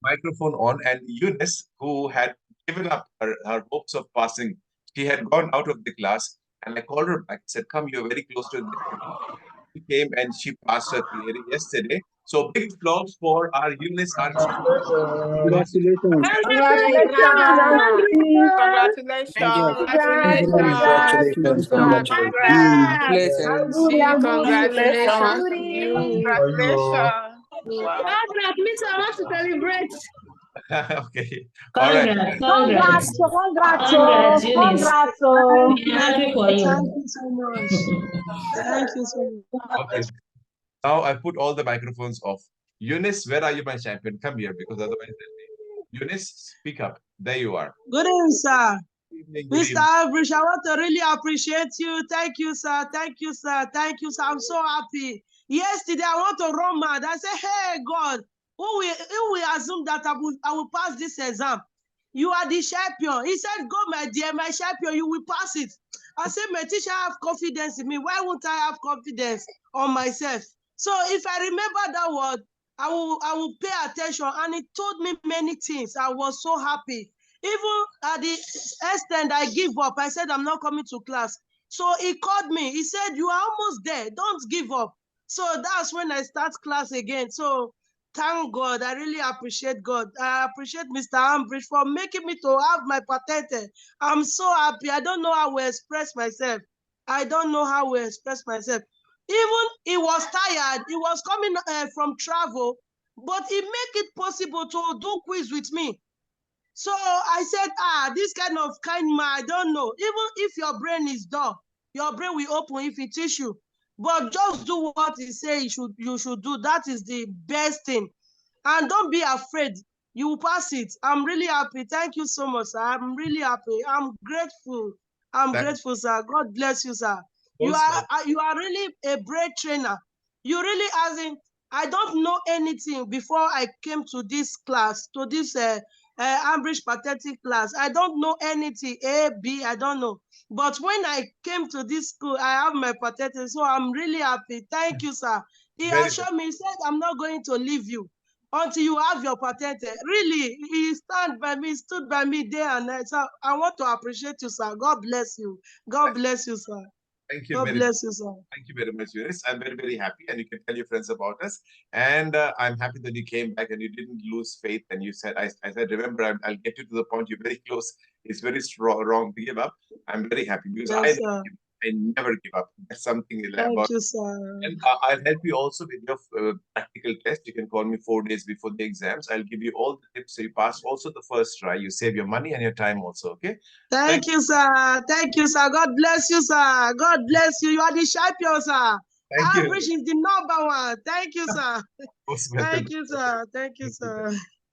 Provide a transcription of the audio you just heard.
microphone on, and Eunice, who had given up her hopes of passing, she had gone out of the class, and I called her back. I said, "Come, you're very close to this." She came and she passed her theory yesterday. So big applause for our Eunice, our champion. Congratulations. Congratulations. Congratulations. Congratulations. Congratulations to you. Congratulations. Wow. Me too, I want to celebrate. Okay. All right. Congrats, Eunice. Happy for you. Thank you so much. Thank you so much. Okay. Now I put all the microphones off. Eunice, where are you, my champion? Come here, because otherwise Eunice, speak up. There you are. Good evening, sir. Good Mr. Ambrish, I want to really appreciate you. Thank you, sir. Thank you, sir. Thank you, sir. I'm so happy. Yesterday, I want to run mad. I said, hey, God, who will assume that I will pass this exam? You are the champion. He said, go, my dear, my champion, you will pass it. I said, my teacher have confidence in me. Why won't I have confidence on myself? So if I remember that word, I will pay attention. And it told me many things. I was so happy. Even at the extent I give up, I said, I'm not coming to class. So he called me. He said, you are almost there. Don't give up. So that's when I start class again. So thank God. I really appreciate God. I appreciate Mr. Ambrish for making me to have my patente. I'm so happy. I don't know how to express myself. I don't know how to express myself. Even he was tired. He was coming from travel, but he make it possible to do quiz with me. So I said, this kind man, I don't know. Even if your brain is dull, your brain will open if it teach you. But just do what he say you should do. That is the best thing. And don't be afraid. You will pass it. I'm really happy. Thank you so much, sir. I'm really happy. I'm grateful. I'm grateful, sir. God bless you, sir. You are really a brave trainer. You really, as in, I don't know anything before I came to this class, to this AmbrishPatente class. I don't know anything, A, B, I don't know. But when I came to this school, I have my patente, so I'm really happy. Thank you, sir. He assured me, he said, I'm not going to leave you until you have your patente. Really, he stood by me day and night. So I want to appreciate you, sir. God bless you. God bless you, sir. Thank you. God bless you, sir. Thank you very much, Eunice. I'm very, very happy, and you can tell your friends about us. And I'm happy that you came back and you didn't lose faith. And you said, I said, remember, I'll get you to the point. You're very close. It's very wrong to give up. I'm very happy because Yes, I never give up. That's something Thank you, sir. And I'll help you also with your practical test. You can call me 4 days before the exams. I'll give you all the tips so you pass also the first try. You save your money and your time also, okay? Thank you, sir. Thank you, sir. God bless you, sir. God bless you. You are the champion, sir. Thank you. Ambrish is the number one. Thank you, sir. Thank you, sir. Thank you, sir.